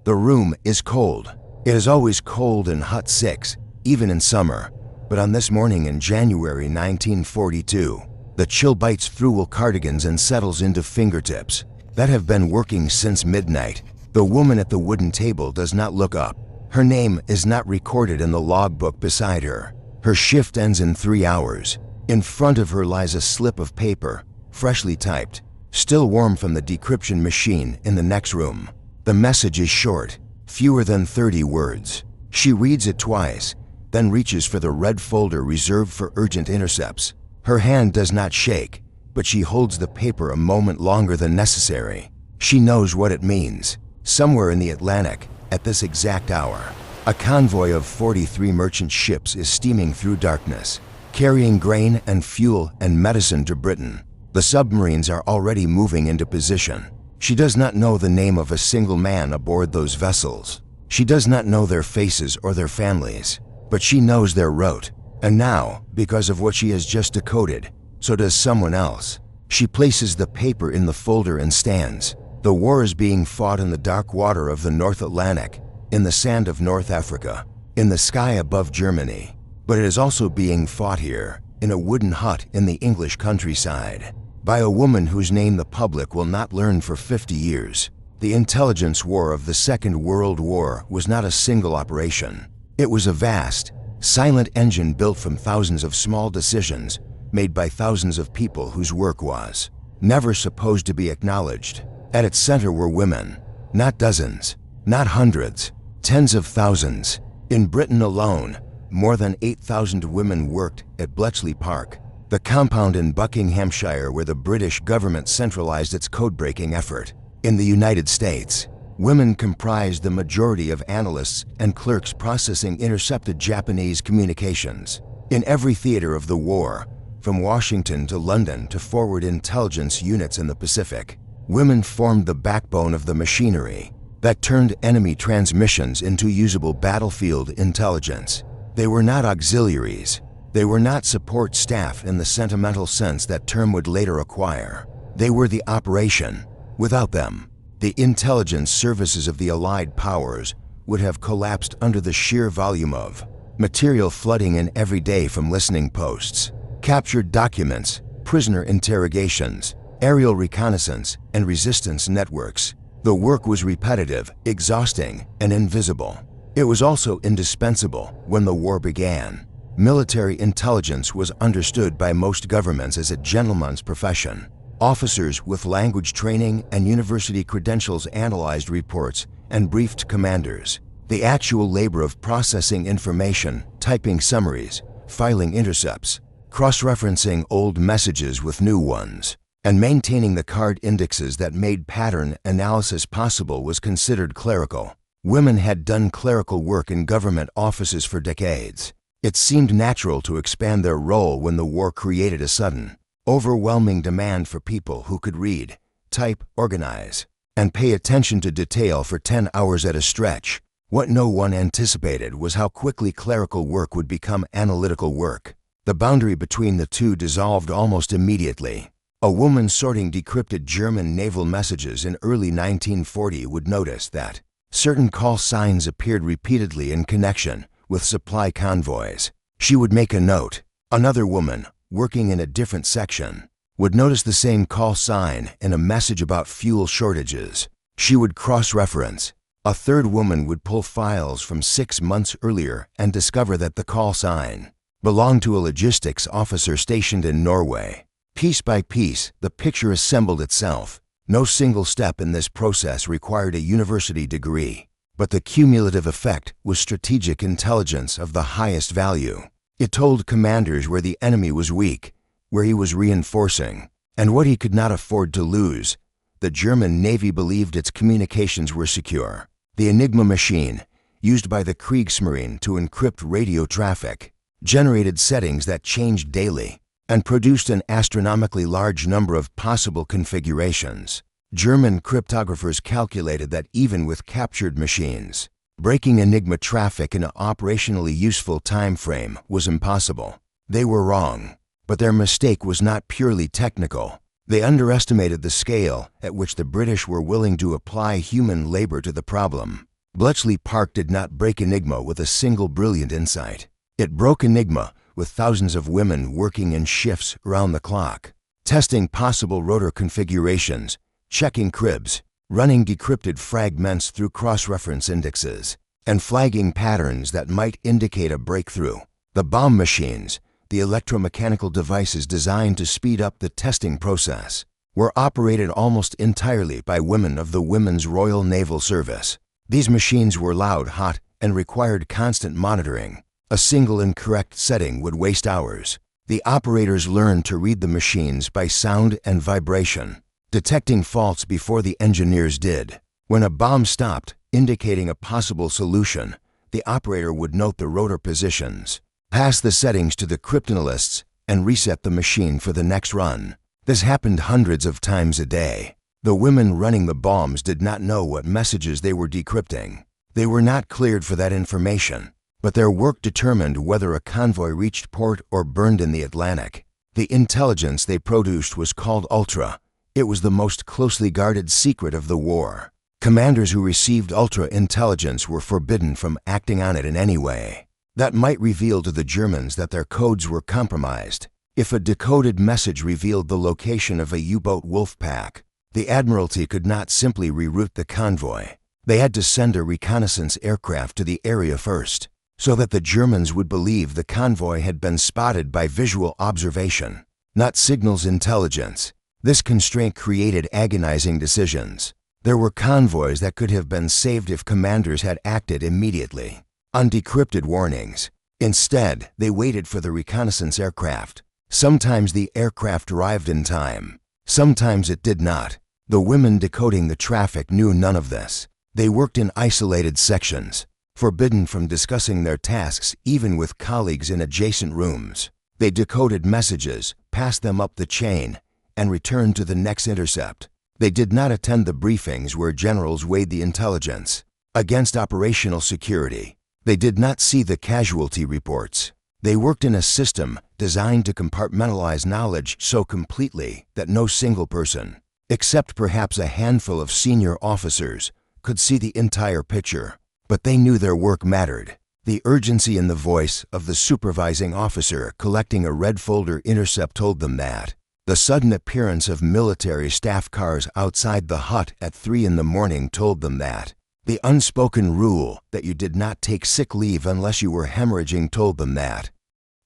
The room is cold. It is always cold in Hut 6, even in summer. But on this morning in January 1942, the chill bites through wool cardigans and settles into fingertips that have been working since midnight. The woman at the wooden table does not look up. Her name is not recorded in the logbook beside her. Her shift ends in 3 hours. In front of her lies a slip of paper, freshly typed, still warm from the decryption machine in the next room. The message is short, fewer than 30 words. She reads it twice, then reaches for the red folder reserved for urgent intercepts. Her hand does not shake, but she holds the paper a moment longer than necessary. She knows what it means. Somewhere in the Atlantic, at this exact hour, a convoy of 43 merchant ships is steaming through darkness, carrying grain and fuel and medicine to Britain. The submarines are already moving into position. She does not know the name of a single man aboard those vessels. She does not know their faces or their families, but she knows their route. And now, because of what she has just decoded, so does someone else. She places the paper in the folder and stands. The war is being fought in the dark water of the North Atlantic, in the sand of North Africa, in the sky above Germany. But it is also being fought here, in a wooden hut in the English countryside, by a woman whose name the public will not learn for 50 years. The intelligence war of the Second World War was not a single operation. It was a vast, silent engine built from thousands of small decisions made by thousands of people whose work was never supposed to be acknowledged. At its center were women, not dozens, not hundreds, tens of thousands. In Britain alone, more than 8,000 women worked at Bletchley Park, the compound in Buckinghamshire where the British government centralized its code-breaking effort. In the United States, women comprised the majority of analysts and clerks processing intercepted Japanese communications. In every theater of the war, from Washington to London to forward intelligence units in the Pacific, women formed the backbone of the machinery that turned enemy transmissions into usable battlefield intelligence. They were not auxiliaries. They were not support staff in the sentimental sense that term would later acquire. They were the operation. Without them, the intelligence services of the Allied powers would have collapsed under the sheer volume of material flooding in every day from listening posts, captured documents, prisoner interrogations, aerial reconnaissance, and resistance networks. The work was repetitive, exhausting, and invisible. It was also indispensable when the war began. Military intelligence was understood by most governments as a gentleman's profession. Officers with language training and university credentials analyzed reports and briefed commanders. The actual labor of processing information, typing summaries, filing intercepts, cross-referencing old messages with new ones, and maintaining the card indexes that made pattern analysis possible was considered clerical. Women had done clerical work in government offices for decades. It seemed natural to expand their role when the war created a sudden, overwhelming demand for people who could read, type, organize, and pay attention to detail for 10 hours at a stretch. What no one anticipated was how quickly clerical work would become analytical work. The boundary between the two dissolved almost immediately. A woman sorting decrypted German naval messages in early 1940 would notice that certain call signs appeared repeatedly in connection with supply convoys. She would make a note. Another woman, working in a different section, would notice the same call sign in a message about fuel shortages. She would cross-reference. A third woman would pull files from 6 months earlier and discover that the call sign belonged to a logistics officer stationed in Norway. Piece by piece, the picture assembled itself. No single step in this process required a university degree, but the cumulative effect was strategic intelligence of the highest value. It told commanders where the enemy was weak, where he was reinforcing, and what he could not afford to lose. The German Navy believed its communications were secure. The Enigma machine, used by the Kriegsmarine to encrypt radio traffic, generated settings that changed daily and produced an astronomically large number of possible configurations. German cryptographers calculated that even with captured machines, breaking Enigma traffic in an operationally useful time frame was impossible. They were wrong, but their mistake was not purely technical. They underestimated the scale at which the British were willing to apply human labor to the problem. Bletchley Park did not break Enigma with a single brilliant insight. It broke Enigma with thousands of women working in shifts around the clock, testing possible rotor configurations, checking cribs, running decrypted fragments through cross-reference indexes, and flagging patterns that might indicate a breakthrough. The bomb machines, the electromechanical devices designed to speed up the testing process, were operated almost entirely by women of the Women's Royal Naval Service. These machines were loud, hot, and required constant monitoring. A single incorrect setting would waste hours. The operators learned to read the machines by sound and vibration, detecting faults before the engineers did. When a bomb stopped, indicating a possible solution, the operator would note the rotor positions, pass the settings to the cryptanalysts, and reset the machine for the next run. This happened hundreds of times a day. The women running the bombs did not know what messages they were decrypting. They were not cleared for that information, but their work determined whether a convoy reached port or burned in the Atlantic. The intelligence they produced was called Ultra. It was the most closely guarded secret of the war. Commanders who received Ultra intelligence were forbidden from acting on it in any way. That might reveal to the Germans that their codes were compromised. If a decoded message revealed the location of a U-boat wolf pack, the Admiralty could not simply reroute the convoy. They had to send a reconnaissance aircraft to the area first, so that the Germans would believe the convoy had been spotted by visual observation, not signals intelligence. This constraint created agonizing decisions. There were convoys that could have been saved if commanders had acted immediately on decrypted warnings. Instead, they waited for the reconnaissance aircraft. Sometimes the aircraft arrived in time. Sometimes it did not. The women decoding the traffic knew none of this. They worked in isolated sections, forbidden from discussing their tasks even with colleagues in adjacent rooms. They decoded messages, passed them up the chain, and returned to the next intercept. They did not attend the briefings where generals weighed the intelligence against operational security. They did not see the casualty reports. They worked in a system designed to compartmentalize knowledge so completely that no single person, except perhaps a handful of senior officers, could see the entire picture. But they knew their work mattered. The urgency in the voice of the supervising officer collecting a red folder intercept told them that. The sudden appearance of military staff cars outside the hut at 3 in the morning told them that. The unspoken rule that you did not take sick leave unless you were hemorrhaging told them that.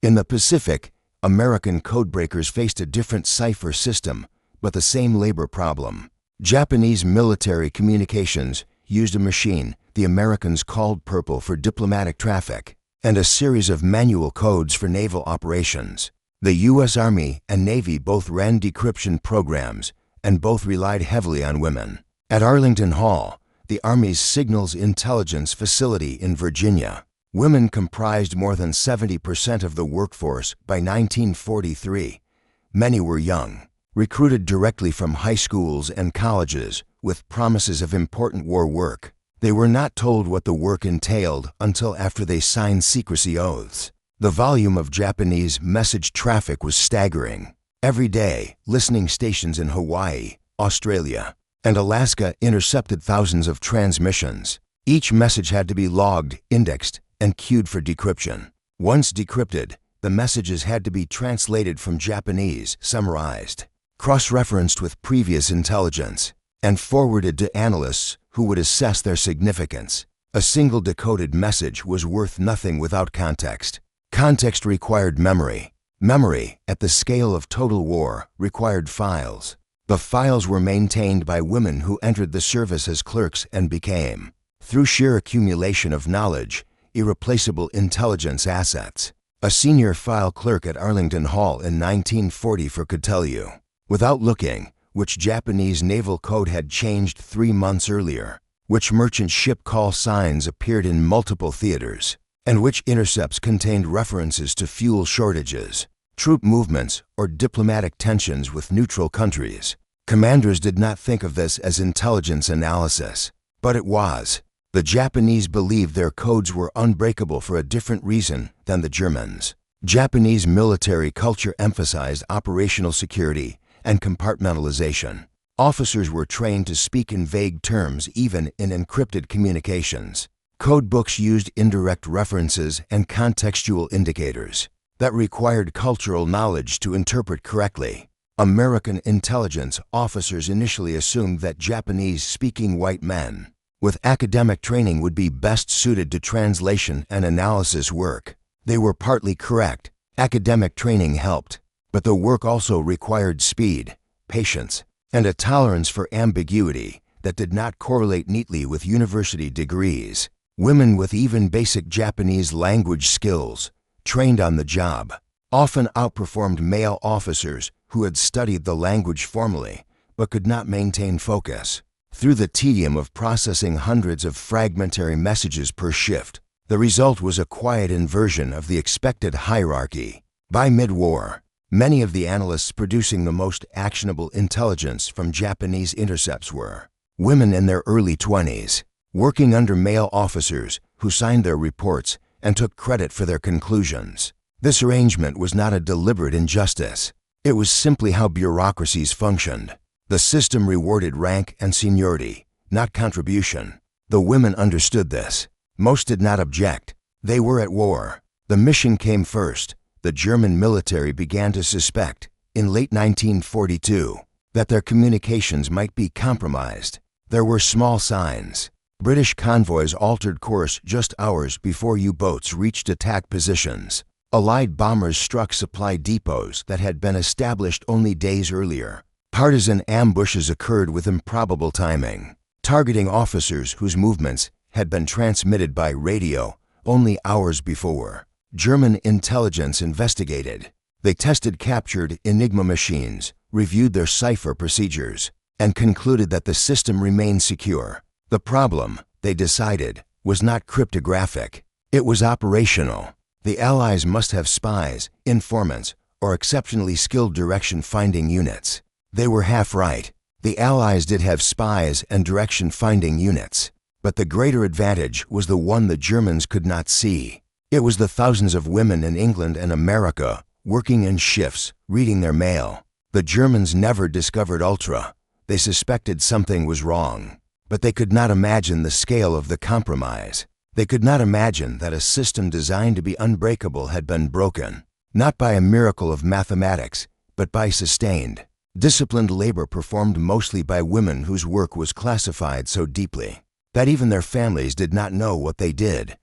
In the Pacific, American codebreakers faced a different cipher system, but the same labor problem. Japanese military communications used a machine the Americans called Purple for diplomatic traffic, and a series of manual codes for naval operations. The U.S. Army and Navy both ran decryption programs, and both relied heavily on women. At Arlington Hall, the Army's Signals Intelligence Facility in Virginia, women comprised more than 70% of the workforce by 1943. Many were young, recruited directly from high schools and colleges with promises of important war work. They were not told what the work entailed until after they signed secrecy oaths. The volume of Japanese message traffic was staggering. Every day, listening stations in Hawaii, Australia, and Alaska intercepted thousands of transmissions. Each message had to be logged, indexed, and queued for decryption. Once decrypted, the messages had to be translated from Japanese, summarized, cross-referenced with previous intelligence, and forwarded to analysts who would assess their significance. A single decoded message was worth nothing without context. Context required memory. Memory, at the scale of total war, required files. The files were maintained by women who entered the service as clerks and became, through sheer accumulation of knowledge, irreplaceable intelligence assets. A senior file clerk at Arlington Hall in 1944 could tell you, without looking, which Japanese naval code had changed 3 months earlier, which merchant ship call signs appeared in multiple theaters, and which intercepts contained references to fuel shortages, troop movements, or diplomatic tensions with neutral countries. Commanders did not think of this as intelligence analysis, but it was. The Japanese believed their codes were unbreakable for a different reason than the Germans. Japanese military culture emphasized operational security and compartmentalization. Officers were trained to speak in vague terms even in encrypted communications. Code books used indirect references and contextual indicators that required cultural knowledge to interpret correctly. American intelligence officers initially assumed that Japanese-speaking white men with academic training would be best suited to translation and analysis work. They were partly correct. Academic training helped, but the work also required speed, patience, and a tolerance for ambiguity that did not correlate neatly with university degrees. Women with even basic Japanese language skills, trained on the job, often outperformed male officers who had studied the language formally but could not maintain focus. Through the tedium of processing hundreds of fragmentary messages per shift, the result was a quiet inversion of the expected hierarchy. By mid-war, many of the analysts producing the most actionable intelligence from Japanese intercepts were women in their early 20s, working under male officers who signed their reports and took credit for their conclusions. This arrangement was not a deliberate injustice. It was simply how bureaucracies functioned. The system rewarded rank and seniority, not contribution. The women understood this. Most did not object. They were at war. The mission came first. The German military began to suspect, in late 1942, that their communications might be compromised. There were small signs. British convoys altered course just hours before U-boats reached attack positions. Allied bombers struck supply depots that had been established only days earlier. Partisan ambushes occurred with improbable timing, targeting officers whose movements had been transmitted by radio only hours before. German intelligence investigated. They tested captured Enigma machines, reviewed their cipher procedures, and concluded that the system remained secure. The problem, they decided, was not cryptographic. It was operational. The Allies must have spies, informants, or exceptionally skilled direction-finding units. They were half right. The Allies did have spies and direction-finding units, but the greater advantage was the one the Germans could not see. It was the thousands of women in England and America working in shifts, reading their mail. The Germans never discovered Ultra. They suspected something was wrong, but they could not imagine the scale of the compromise. They could not imagine that a system designed to be unbreakable had been broken, not by a miracle of mathematics, but by sustained, disciplined labor performed mostly by women whose work was classified so deeply that even their families did not know what they did.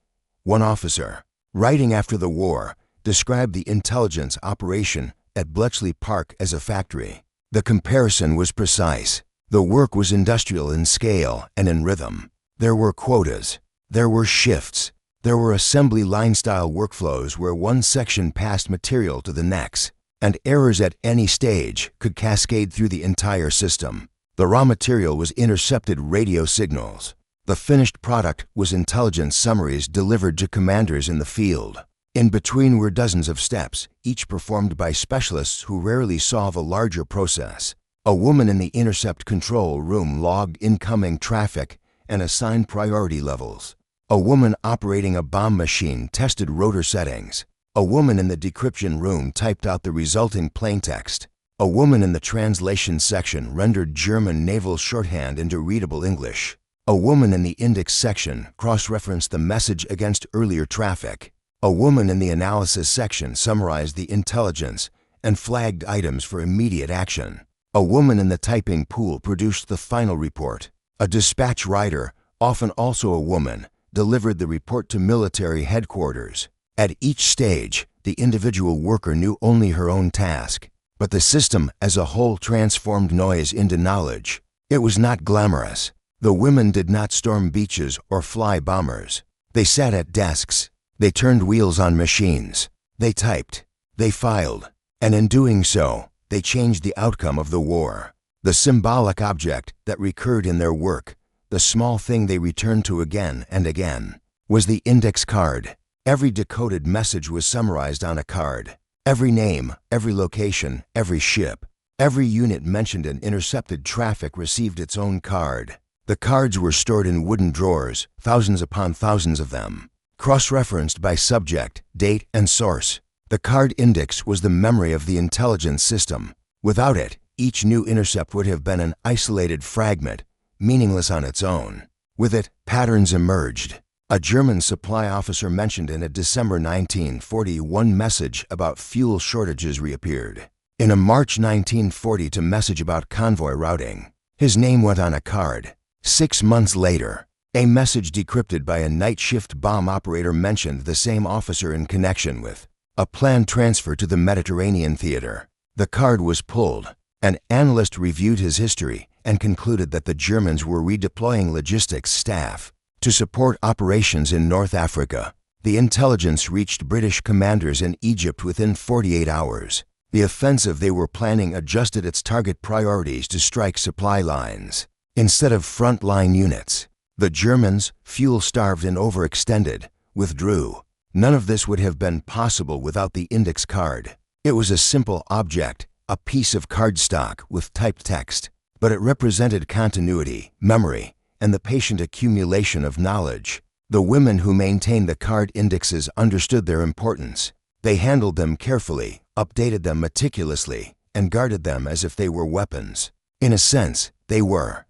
One officer, writing after the war, described the intelligence operation at Bletchley Park as a factory. The comparison was precise. The work was industrial in scale and in rhythm. There were quotas. There were shifts. There were assembly line-style workflows where one section passed material to the next, and errors at any stage could cascade through the entire system. The raw material was intercepted radio signals. The finished product was intelligence summaries delivered to commanders in the field. In between were dozens of steps, each performed by specialists who rarely saw the larger process. A woman in the intercept control room logged incoming traffic and assigned priority levels. A woman operating a bomb machine tested rotor settings. A woman in the decryption room typed out the resulting plaintext. A woman in the translation section rendered German naval shorthand into readable English. A woman in the index section cross-referenced the message against earlier traffic. A woman in the analysis section summarized the intelligence and flagged items for immediate action. A woman in the typing pool produced the final report. A dispatch rider, often also a woman, delivered the report to military headquarters. At each stage, the individual worker knew only her own task, but the system as a whole transformed noise into knowledge. It was not glamorous. The women did not storm beaches or fly bombers. They sat at desks. They turned wheels on machines. They typed. They filed. And in doing so, they changed the outcome of the war. The symbolic object that recurred in their work, the small thing they returned to again and again, was the index card. Every decoded message was summarized on a card. Every name, every location, every ship, every unit mentioned in intercepted traffic received its own card. The cards were stored in wooden drawers, thousands upon thousands of them, cross-referenced by subject, date, and source. The card index was the memory of the intelligence system. Without it, each new intercept would have been an isolated fragment, meaningless on its own. With it, patterns emerged. A German supply officer mentioned in a December 1941 message about fuel shortages reappeared. In a March 1942 message about convoy routing, his name went on a card. 6 months later, a message decrypted by a night shift bomb operator mentioned the same officer in connection with a planned transfer to the Mediterranean theater. The card was pulled. An analyst reviewed his history and concluded that the Germans were redeploying logistics staff to support operations in North Africa. The intelligence reached British commanders in Egypt within 48 hours. The offensive they were planning adjusted its target priorities to strike supply lines instead of front-line units. The Germans, fuel-starved and overextended, withdrew. None of this would have been possible without the index card. It was a simple object, a piece of cardstock with typed text, but it represented continuity, memory, and the patient accumulation of knowledge. The women who maintained the card indexes understood their importance. They handled them carefully, updated them meticulously, and guarded them as if they were weapons. In a sense, they were.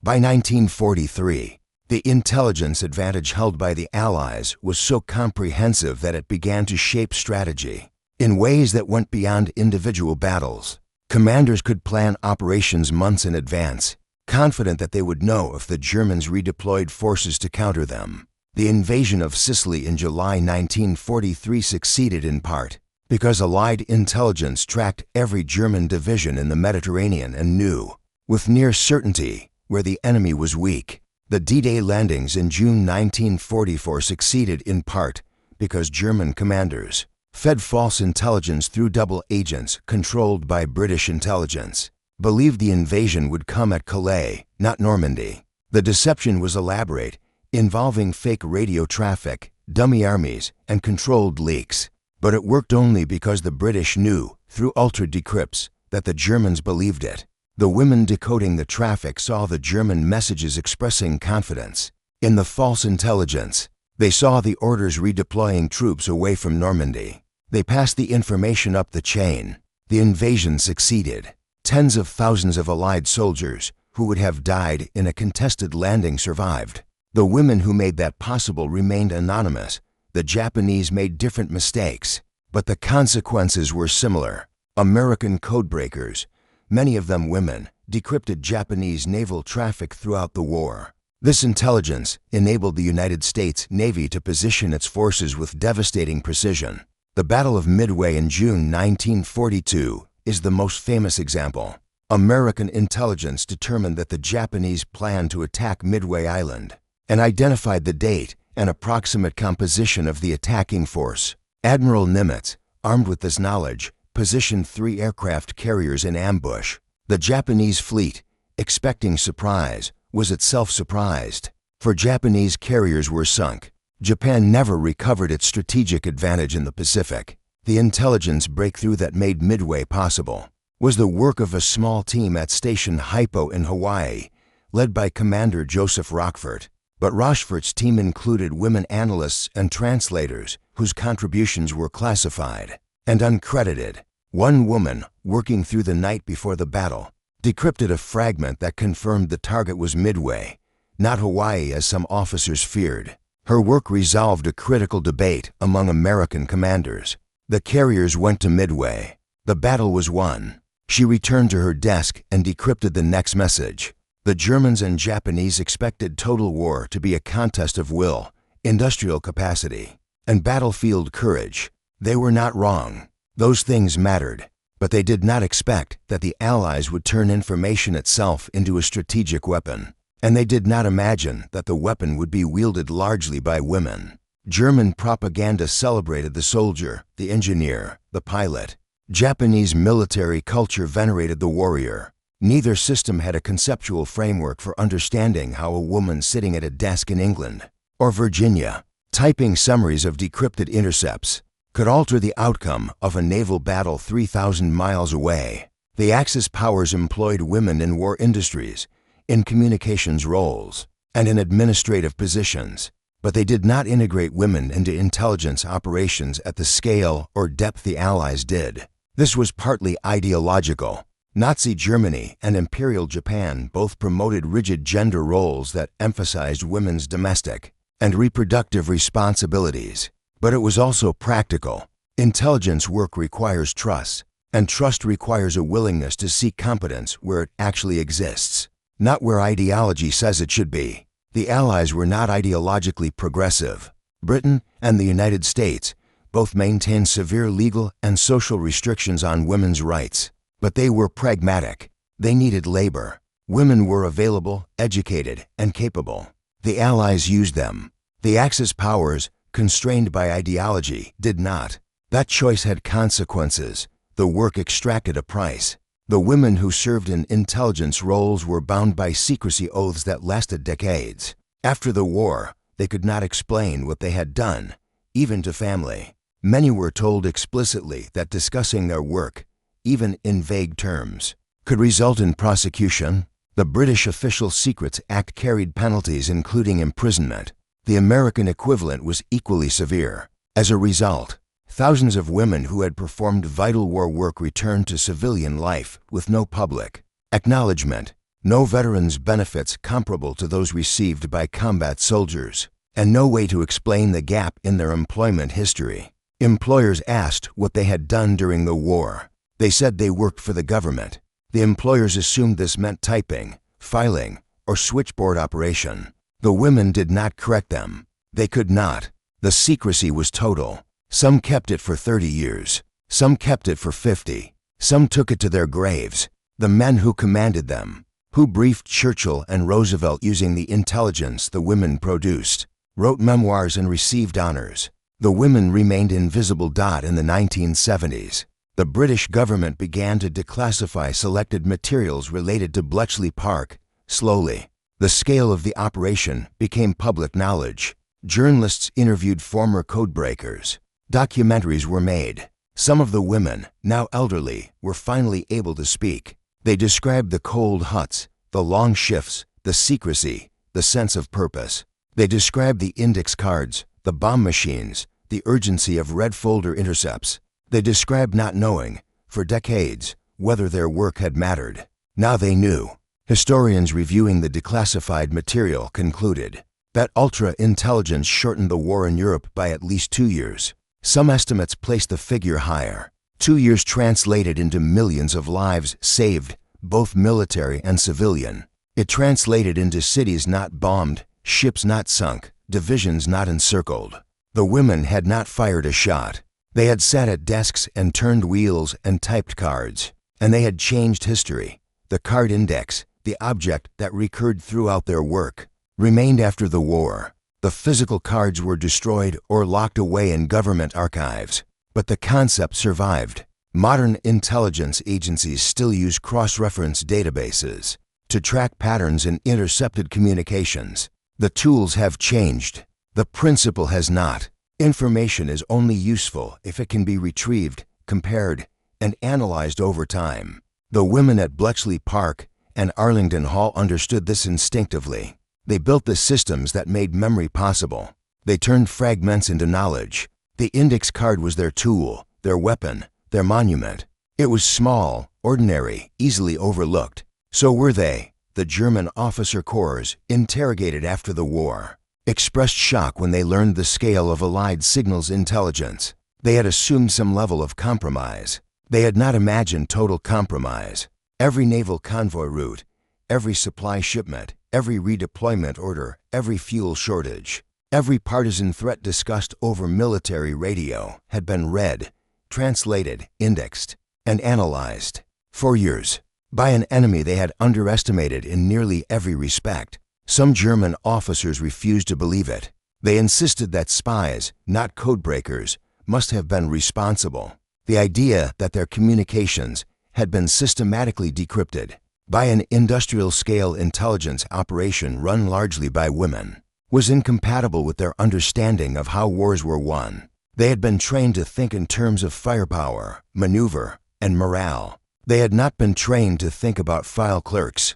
By 1943, the intelligence advantage held by the Allies was so comprehensive that it began to shape strategy in ways that went beyond individual battles. Commanders could plan operations months in advance, confident that they would know if the Germans redeployed forces to counter them. The invasion of Sicily in July 1943 succeeded in part because Allied intelligence tracked every German division in the Mediterranean and knew, with near certainty, where the enemy was weak. The D-Day landings in June 1944 succeeded in part because German commanders fed false intelligence through double agents controlled by British intelligence, believed the invasion would come at Calais, not Normandy. The deception was elaborate, involving fake radio traffic, dummy armies, and controlled leaks. But it worked only because the British knew, through ultra-decrypts, that the Germans believed it. The women decoding the traffic saw the German messages expressing confidence in the false intelligence. They saw the orders redeploying troops away from Normandy. They passed the information up the chain. The invasion succeeded. Tens of thousands of Allied soldiers who would have died in a contested landing survived. The women who made that possible remained anonymous. The Japanese made different mistakes, but the consequences were similar. American codebreakers, many of them women, decrypted Japanese naval traffic throughout the war. This intelligence enabled the United States Navy to position its forces with devastating precision. The Battle of Midway in June 1942 is the most famous example. American intelligence determined that the Japanese planned to attack Midway Island and identified the date and approximate composition of the attacking force. Admiral Nimitz, armed with this knowledge, positioned 3 aircraft carriers in ambush. The Japanese fleet, expecting surprise, was itself surprised, for Japanese carriers were sunk. Japan never recovered its strategic advantage in the Pacific. The intelligence breakthrough that made Midway possible was the work of a small team at Station Hypo in Hawaii, led by Commander Joseph Rockfort. But Rochfort's team included women analysts and translators whose contributions were classified and uncredited. One woman, working through the night before the battle, decrypted a fragment that confirmed the target was Midway, not Hawaii as some officers feared. Her work resolved a critical debate among American commanders. The carriers went to Midway. The battle was won. She returned to her desk and decrypted the next message. The Germans and Japanese expected total war to be a contest of will, industrial capacity, and battlefield courage. They were not wrong. Those things mattered, but they did not expect that the Allies would turn information itself into a strategic weapon, and they did not imagine that the weapon would be wielded largely by women. German propaganda celebrated the soldier, the engineer, the pilot. Japanese military culture venerated the warrior. Neither system had a conceptual framework for understanding how a woman sitting at a desk in England or Virginia, typing summaries of decrypted intercepts, could alter the outcome of a naval battle 3,000 miles away. The Axis powers employed women in war industries, in communications roles, and in administrative positions, but they did not integrate women into intelligence operations at the scale or depth the Allies did. This was partly ideological. Nazi Germany and Imperial Japan both promoted rigid gender roles that emphasized women's domestic and reproductive responsibilities. But it was also practical. Intelligence work requires trust, and trust requires a willingness to seek competence where it actually exists, not where ideology says it should be. The Allies were not ideologically progressive. Britain and the United States both maintained severe legal and social restrictions on women's rights, but they were pragmatic. They needed labor. Women were available, educated, and capable. The Allies used them. The Axis powers, constrained by ideology, did not. That choice had consequences. The work extracted a price. The women who served in intelligence roles were bound by secrecy oaths that lasted decades. After the war, they could not explain what they had done, even to family. Many were told explicitly that discussing their work, even in vague terms, could result in prosecution. The British Official Secrets Act carried penalties including imprisonment. The American equivalent was equally severe. As a result, thousands of women who had performed vital war work returned to civilian life with no public acknowledgement, no veterans' benefits comparable to those received by combat soldiers, and no way to explain the gap in their employment history. Employers asked what they had done during the war. They said they worked for the government. The employers assumed this meant typing, filing, or switchboard operation. The women did not correct them. They could not. The secrecy was total. Some kept it for 30 years. Some kept it for 50. Some took it to their graves. The men who commanded them, who briefed Churchill and Roosevelt using the intelligence the women produced, wrote memoirs and received honors. The women remained invisible. In the 1970s, the British government began to declassify selected materials related to Bletchley Park. Slowly, the scale of the operation became public knowledge. Journalists interviewed former codebreakers. Documentaries were made. Some of the women, now elderly, were finally able to speak. They described the cold huts, the long shifts, the secrecy, the sense of purpose. They described the index cards, the bomb machines, the urgency of red folder intercepts. They described not knowing, for decades, whether their work had mattered. Now they knew. Historians reviewing the declassified material concluded that ultra-intelligence shortened the war in Europe by at least 2 years. Some estimates place the figure higher. 2 years translated into millions of lives saved, both military and civilian. It translated into cities not bombed, ships not sunk, divisions not encircled. The women had not fired a shot. They had sat at desks and turned wheels and typed cards. And they had changed history. The card index, the object that recurred throughout their work, remained after the war. The physical cards were destroyed or locked away in government archives. But the concept survived. Modern intelligence agencies still use cross-reference databases to track patterns in intercepted communications. The tools have changed. The principle has not. Information is only useful if it can be retrieved, compared, and analyzed over time. The women at Bletchley Park and Arlington Hall understood this instinctively. They built the systems that made memory possible. They turned fragments into knowledge. The index card was their tool, their weapon, their monument. It was small, ordinary, easily overlooked. So were they. The German officer corps, interrogated after the war, expressed shock when they learned the scale of Allied signals intelligence. They had assumed some level of compromise. They had not imagined total compromise. Every naval convoy route, every supply shipment, every redeployment order, every fuel shortage, every partisan threat discussed over military radio had been read, translated, indexed, and analyzed. For years, by an enemy they had underestimated in nearly every respect. Some German officers refused to believe it. They insisted that spies, not codebreakers, must have been responsible. The idea that their communications had been systematically decrypted by an industrial-scale intelligence operation run largely by women was incompatible with their understanding of how wars were won. They had been trained to think in terms of firepower, maneuver, and morale. They had not been trained to think about file clerks.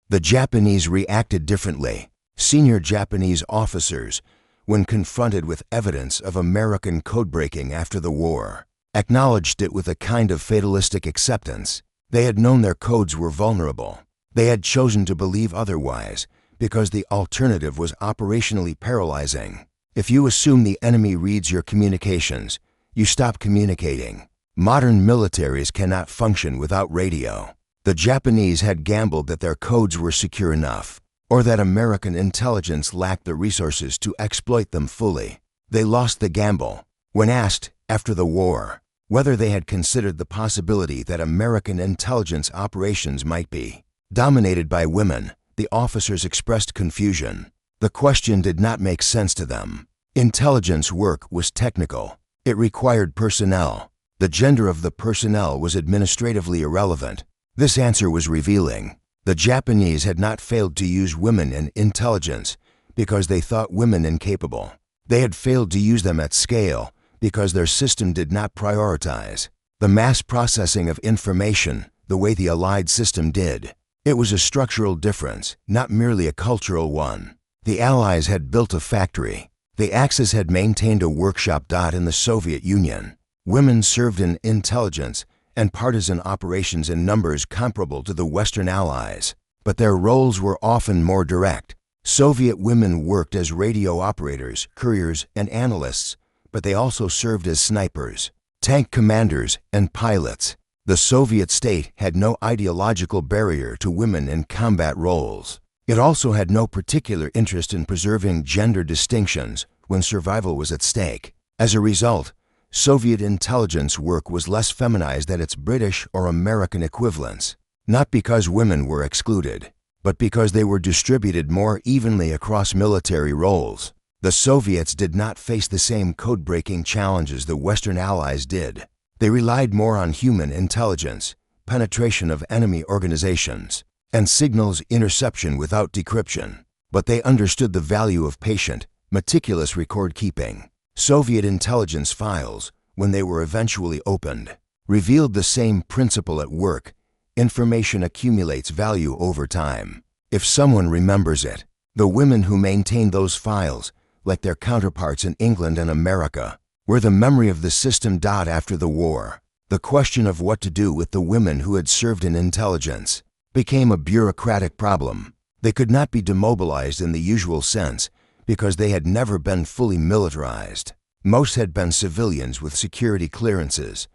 The Japanese reacted differently. Senior Japanese officers, when confronted with evidence of American codebreaking after the war, acknowledged it with a kind of fatalistic acceptance. They had known their codes were vulnerable. They had chosen to believe otherwise because the alternative was operationally paralyzing. If you assume the enemy reads your communications, you stop communicating. Modern militaries cannot function without radio. The Japanese had gambled that their codes were secure enough, or that American intelligence lacked the resources to exploit them fully. They lost the gamble. When asked, after the war, whether they had considered the possibility that American intelligence operations might be dominated by women, the officers expressed confusion. The question did not make sense to them. Intelligence work was technical. It required personnel. The gender of the personnel was administratively irrelevant. This answer was revealing. The Japanese had not failed to use women in intelligence because they thought women incapable. They had failed to use them at scale because their system did not prioritize the mass processing of information the way the Allied system did. It was a structural difference, not merely a cultural one. The Allies had built a factory. The Axis had maintained a workshop. In the Soviet Union, women served in intelligence and partisan operations in numbers comparable to the Western Allies, but their roles were often more direct. Soviet women worked as radio operators, couriers, and analysts, but they also served as snipers, tank commanders, and pilots. The Soviet state had no ideological barrier to women in combat roles. It also had no particular interest in preserving gender distinctions when survival was at stake. As a result, Soviet intelligence work was less feminized than its British or American equivalents, not because women were excluded, but because they were distributed more evenly across military roles. The Soviets did not face the same code-breaking challenges the Western Allies did. They relied more on human intelligence, penetration of enemy organizations, and signals interception without decryption. But they understood the value of patient, meticulous record-keeping. Soviet intelligence files, when they were eventually opened, revealed the same principle at work. Information accumulates value over time. If someone remembers it, the women who maintained those files, like their counterparts in England and America, were the memory of the system. After the war, the question of what to do with the women who had served in intelligence became a bureaucratic problem. They could not be demobilized in the usual sense because they had never been fully militarized. Most had been civilians with security clearances,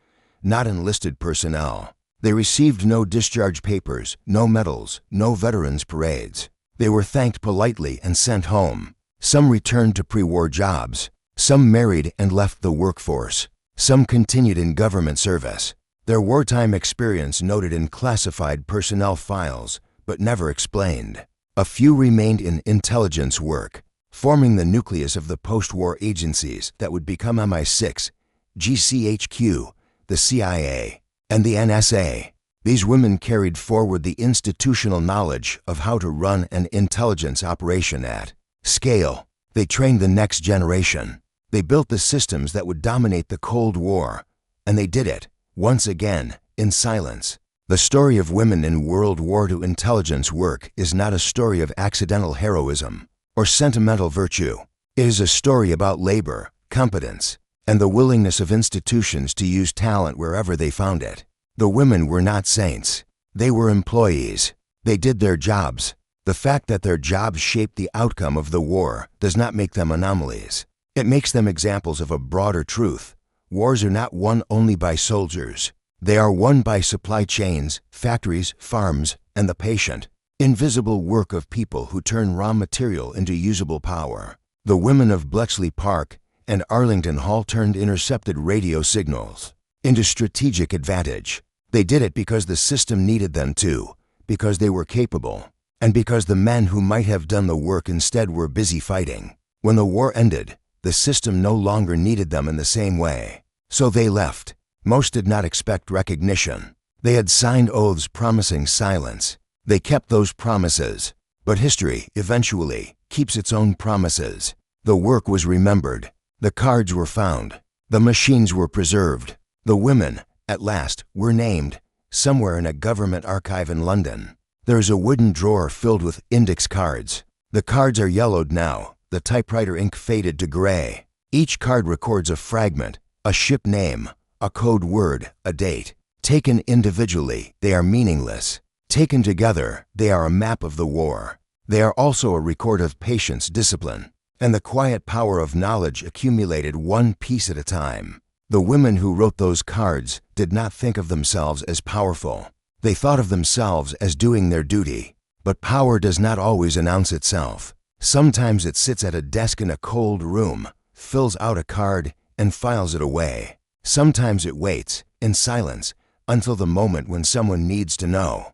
not enlisted personnel. They received no discharge papers, no medals, no veterans parades. They were thanked politely and sent home. Some returned to pre-war jobs. Some married and left the workforce. Some continued in government service. Their wartime experience noted in classified personnel files, but never explained. A few remained in intelligence work, forming the nucleus of the post-war agencies that would become MI6, GCHQ, the CIA, and the NSA. These women carried forward the institutional knowledge of how to run an intelligence operation at scale. They trained the next generation. They built the systems that would dominate the Cold War, and they did it, once again, in silence. The story of women in World War II intelligence work is not a story of accidental heroism or sentimental virtue. It is a story about labor, competence, and the willingness of institutions to use talent wherever they found it. The women were not saints. They were employees. They did their jobs. The fact that their jobs shaped the outcome of the war does not make them anomalies. It makes them examples of a broader truth. Wars are not won only by soldiers. They are won by supply chains, factories, farms, and the patient, invisible work of people who turn raw material into usable power. The women of Bletchley Park and Arlington Hall turned intercepted radio signals into strategic advantage. They did it because the system needed them to, because they were capable, and because the men who might have done the work instead were busy fighting. When the war ended, the system no longer needed them in the same way. So they left. Most did not expect recognition. They had signed oaths promising silence. They kept those promises. But history, eventually, keeps its own promises. The work was remembered. The cards were found. The machines were preserved. The women, at last, were named, somewhere in a government archive in London. There is a wooden drawer filled with index cards. The cards are yellowed now. The typewriter ink faded to gray. Each card records a fragment, a ship name, a code word, a date. Taken individually, they are meaningless. Taken together, they are a map of the war. They are also a record of patience, discipline, and the quiet power of knowledge accumulated one piece at a time. The women who wrote those cards did not think of themselves as powerful. They thought of themselves as doing their duty. But power does not always announce itself. Sometimes it sits at a desk in a cold room, fills out a card, and files it away. Sometimes it waits, in silence, until the moment when someone needs to know.